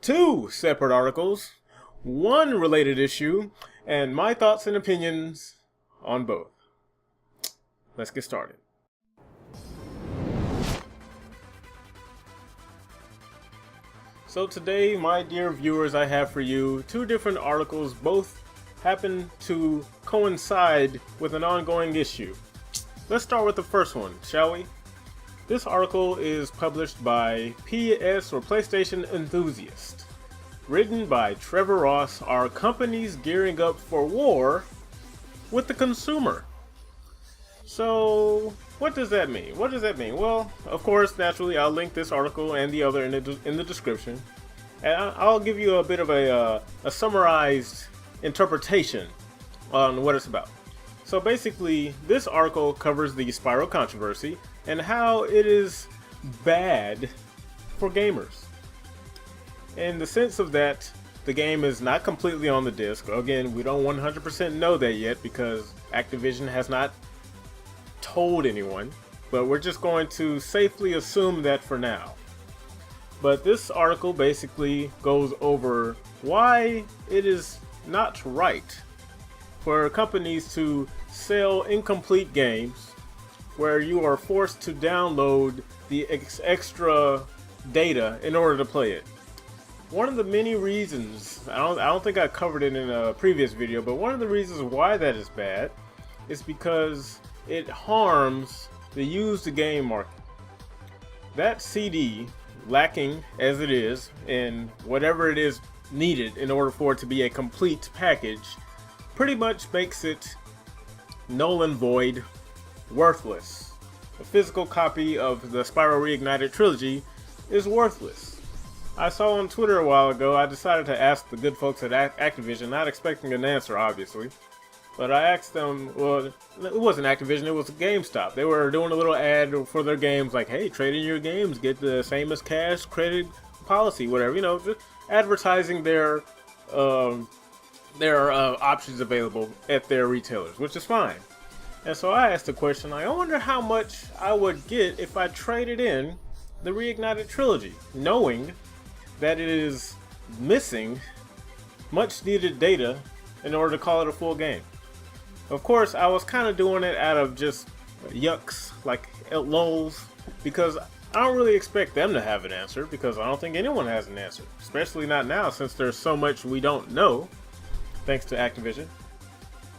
two separate articles, one related issue, and my thoughts and opinions on both. Let's get started. So today, my dear viewers, I have for you two different articles. Both happen to coincide with an ongoing issue. Let's start with the first one, shall we? This article is published by PS or PlayStation Enthusiast. Written by Trevor Ross, are companies gearing up for war with the consumer? So, what does that mean? Well, of course, naturally, I'll link this article and the other in the description. And I'll give you a bit of a summarized interpretation on what it's about. So basically, this article covers the Spyro controversy and how it is bad for gamers. In the sense of that, the game is not completely on the disc. Again, we don't 100% know that yet because Activision has not told anyone, but we're just going to safely assume that for now. But this article basically goes over why it is not right for companies to sell incomplete games where you are forced to download the extra data in order to play it. One of the many reasons, I don't think I covered it in a previous video, but one of the reasons why that is bad is because it harms the used game market. That CD, lacking as it is in whatever it is needed in order for it to be a complete package, pretty much makes it null and void, worthless. A physical copy of the Spyro Reignited Trilogy is worthless. I saw on Twitter a while ago, I decided to ask the good folks at Activision, not expecting an answer obviously, but I asked them, well, it wasn't Activision, it was GameStop. They were doing a little ad for their games like, hey, trade in your games, get the same as cash credit policy, whatever, you know, just advertising their options available at their retailers, which is fine. And so I asked the question, I wonder how much I would get if I traded in the Reignited Trilogy, knowing that it is missing much needed data in order to call it a full game. Of course, I was kind of doing it out of just yucks, like lols, because I don't really expect them to have an answer, because I don't think anyone has an answer, especially not now since there's so much we don't know, thanks to Activision.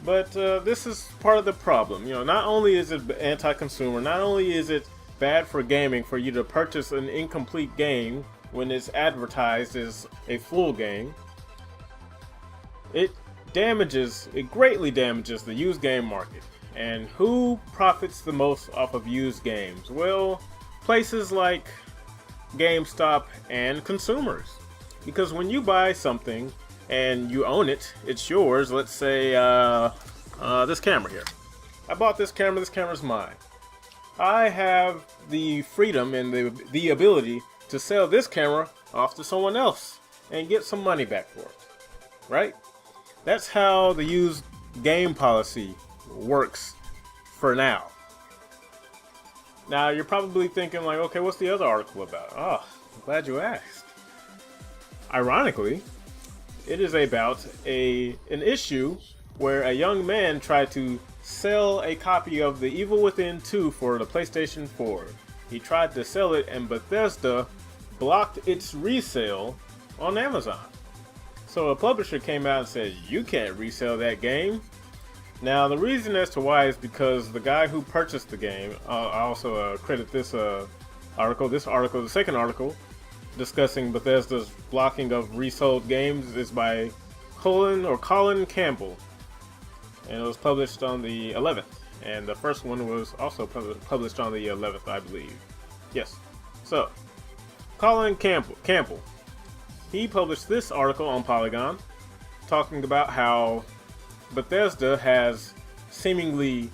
But this is part of the problem. You know, not only is it anti-consumer, not only is it bad for gaming for you to purchase an incomplete game when it's advertised as a full game, it greatly damages the used game market. And who profits the most off of used games? Well, places like GameStop and consumers. Because when you buy something and you own it, it's yours. Let's say this camera here. I bought this camera's mine. I have the freedom and the ability to sell this camera off to someone else and get some money back for it, right? That's how the used game policy works for now. Now you're probably thinking like, okay, what's the other article about? Oh, I'm glad you asked. Ironically, it is about an issue where a young man tried to sell a copy of The Evil Within 2 for the PlayStation 4. He tried to sell it and Bethesda blocked its resale on Amazon. So a publisher came out and said, you can't resell that game. Now the reason as to why is because the guy who purchased the game, I also credit this article, the second article, discussing Bethesda's blocking of resold games, is by Colin Campbell. And it was published on the 11th. And the first one was also published on the 11th, I believe. Yes. So, Colin Campbell. He published this article on Polygon talking about how Bethesda has seemingly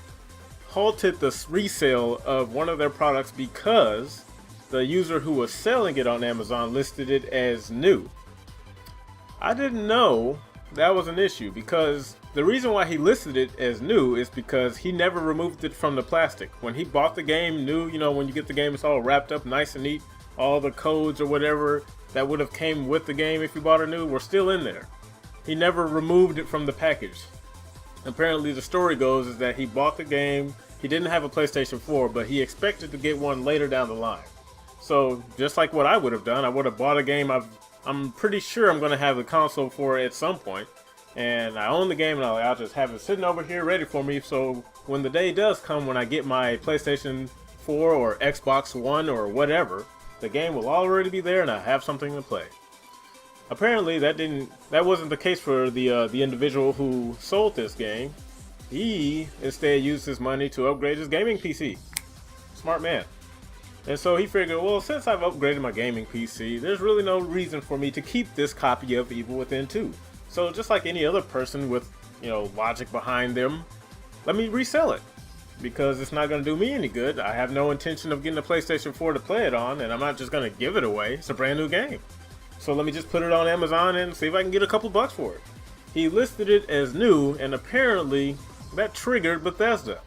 halted the resale of one of their products because the user who was selling it on Amazon listed it as new. I didn't know that was an issue because the reason why he listed it as new is because he never removed it from the plastic. When he bought the game new, you know, when you get the game, it's all wrapped up nice and neat, all the codes or whatever that would have came with the game if you bought it new were still in there. He never removed it from the package. Apparently the story goes is that he bought the game, he didn't have a PlayStation 4, but he expected to get one later down the line. So just like what I would have done, I would have bought a game I'm pretty sure I'm going to have the console for at some point. And I own the game, and I'll just have it sitting over here ready for me, so when the day does come when I get my PlayStation 4 or Xbox One or whatever, the game will already be there and I have something to play. Apparently that wasn't the case for the individual who sold this game. He instead used his money to upgrade his gaming PC. Smart man. And so he figured, well, since I've upgraded my gaming PC, there's really no reason for me to keep this copy of Evil Within 2. So just like any other person with, logic behind them, let me resell it. Because it's not going to do me any good. I have no intention of getting a PlayStation 4 to play it on, and I'm not just going to give it away. It's a brand new game. So let me just put it on Amazon and see if I can get a couple bucks for it. He listed it as new, and apparently that triggered Bethesda.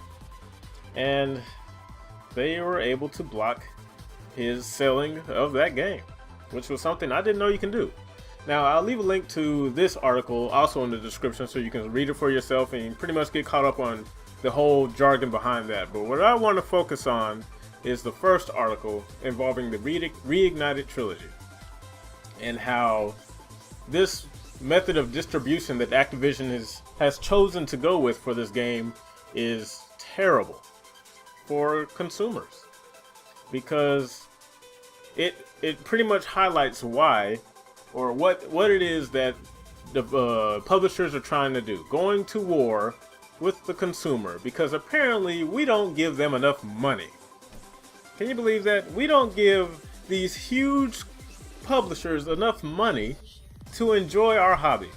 And they were able to block his selling of that game, which was something I didn't know you can do. Now, I'll leave a link to this article also in the description so you can read it for yourself and pretty much get caught up on the whole jargon behind that. But what I want to focus on is the first article involving the Reignited Trilogy and how this method of distribution that Activision has chosen to go with for this game is terrible for consumers, because it pretty much highlights why, or what it is that the publishers are trying to do, going to war with the consumer, because apparently we don't give them enough money. Can you believe that? We don't give these huge publishers enough money to enjoy our hobby.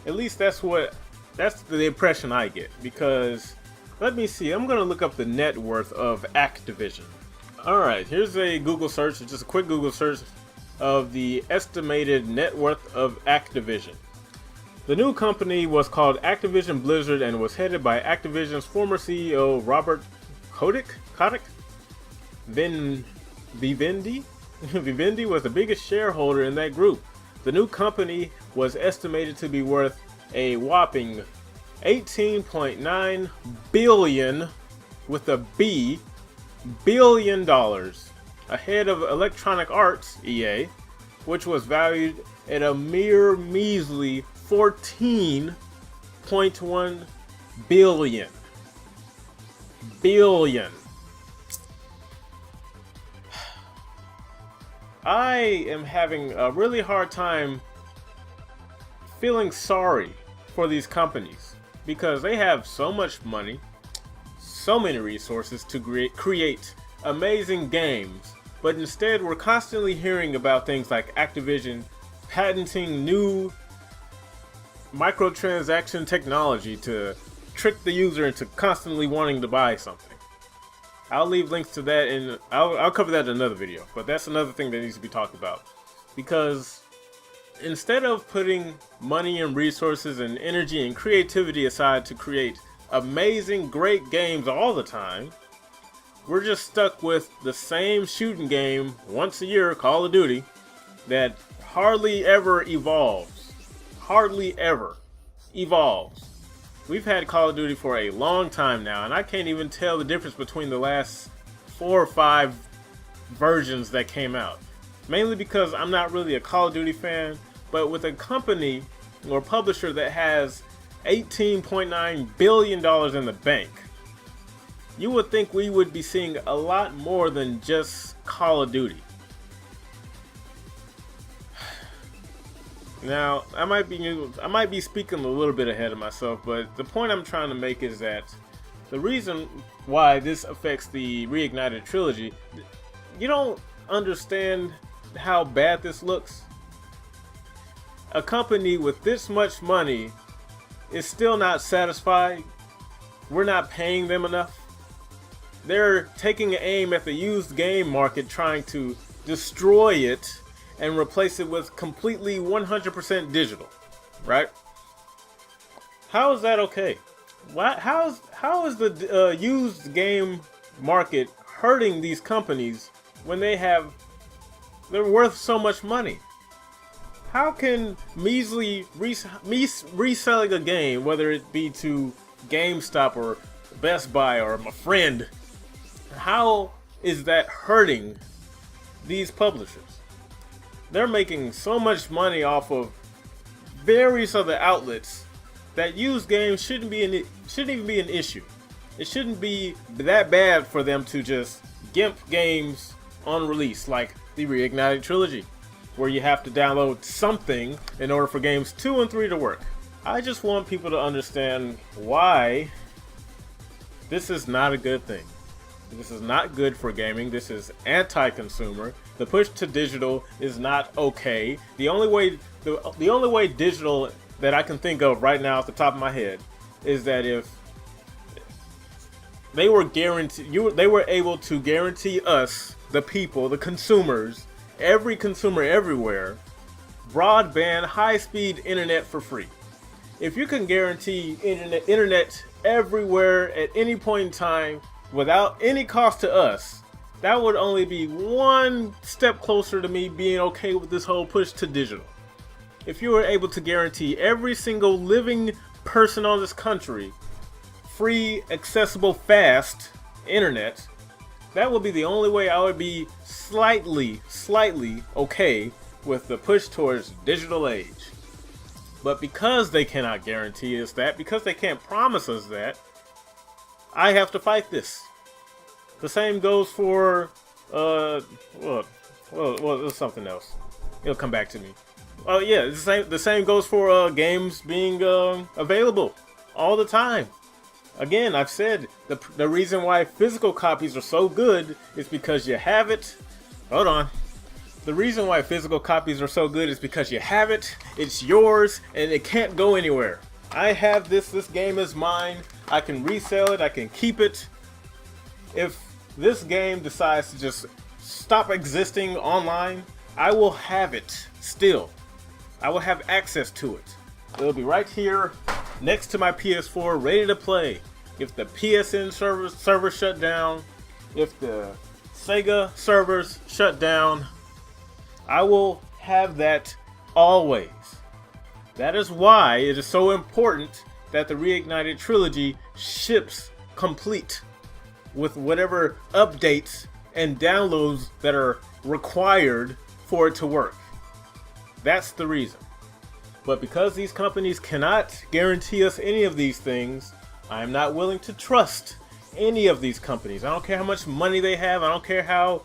At least that's the impression I get, because let me see, I'm going to look up the net worth of Activision. Alright, here's a Google search, just a quick Google search of the estimated net worth of Activision. The new company was called Activision Blizzard and was headed by Activision's former CEO Robert Kotick. Vivendi? Vivendi was the biggest shareholder in that group. The new company was estimated to be worth a whopping $18.9 billion with a B billion dollars, ahead of Electronic Arts, EA, which was valued at a mere measly $14.1 billion. I am having a really hard time feeling sorry for these companies, because they have so much money, so many resources to create amazing games, but instead we're constantly hearing about things like Activision patenting new microtransaction technology to trick the user into constantly wanting to buy something. I'll leave links to that, and I'll cover that in another video, but that's another thing that needs to be talked about, because instead of putting money and resources and energy and creativity aside to create amazing, great games all the time, we're just stuck with the same shooting game once a year, Call of Duty, that hardly ever evolves. We've had Call of Duty for a long time now, and I can't even tell the difference between the last 4 or 5 versions that came out. Mainly because I'm not really a Call of Duty fan, but with a company or publisher that has $18.9 billion in the bank, you would think we would be seeing a lot more than just Call of Duty. Now, I might be speaking a little bit ahead of myself, but the point I'm trying to make is that the reason why this affects the Reignited Trilogy, you don't understand how bad this looks. A company with this much money is still not satisfied. We're not paying them enough. They're taking aim at the used game market, trying to destroy it and replace it with completely 100% digital, right? How is that okay? How is the used game market hurting these companies when they have They're worth so much money. How can measly reselling a game, whether it be to GameStop or Best Buy or my friend, how is that hurting these publishers? They're making so much money off of various other outlets that used games shouldn't even be an issue. It shouldn't be that bad for them to just gimp games on release, like the Reignited Trilogy, where you have to download something in order for games 2 and 3 to work. I just want people to understand why this is not a good thing. This is not good for gaming. This is anti-consumer. The push to digital is not okay. The only way digital that I can think of right now off the top of my head is that if they were able to guarantee us, the people, the consumers, every consumer everywhere, broadband, high-speed internet for free. If you can guarantee internet everywhere at any point in time without any cost to us, that would only be one step closer to me being okay with this whole push to digital. If you were able to guarantee every single living person on this country free, accessible, fast internet, that would be the only way I would be slightly okay with the push towards digital age. But because they cannot guarantee us that, because they can't promise us that, I have to fight this. The same goes for, well, there's something else. It'll come back to me. Oh yeah, the same goes for games being available all the time. Again, I've said the reason why physical copies are so good is because you have it. Hold on. The reason why physical copies are so good is because you have it, it's yours, and it can't go anywhere. I have this game is mine, I can resell it, I can keep it. If this game decides to just stop existing online, I will have it still. I will have access to it. It'll be right here next to my PS4, ready to play. If the PSN servers shut down, if the Sega servers shut down, I will have that always. That is why it is so important that the Reignited Trilogy ships complete with whatever updates and downloads that are required for it to work. That's the reason. But because these companies cannot guarantee us any of these things, I am not willing to trust any of these companies. I don't care how much money they have. I don't care how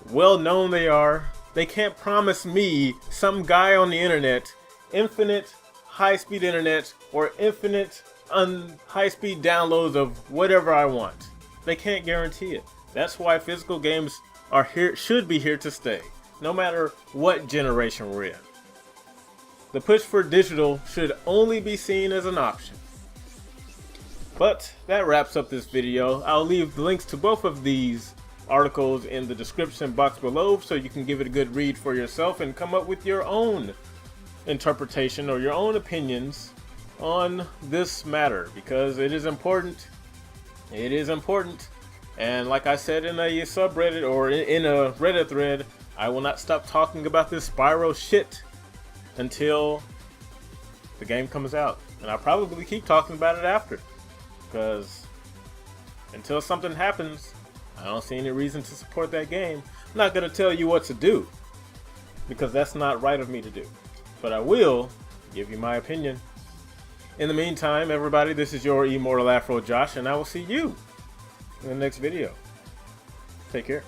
well known they are. They can't promise me, some guy on the internet, infinite high-speed internet or infinite high-speed downloads of whatever I want. They can't guarantee it. That's why physical games are here, should be here to stay, no matter what generation we're in. The push for digital should only be seen as an option. But that wraps up this video. I'll leave the links to both of these articles in the description box below so you can give it a good read for yourself and come up with your own interpretation or your own opinions on this matter, because it is important. It is important. And like I said in a subreddit or in a Reddit thread, I will not stop talking about this Spyro shit until the game comes out. And I'll probably keep talking about it after, because until something happens, I don't see any reason to support that game. I'm not going to tell you what to do, because that's not right of me to do. But I will give you my opinion. In the meantime, everybody, this is your Immortal Afro Josh, and I will see you in the next video. Take care.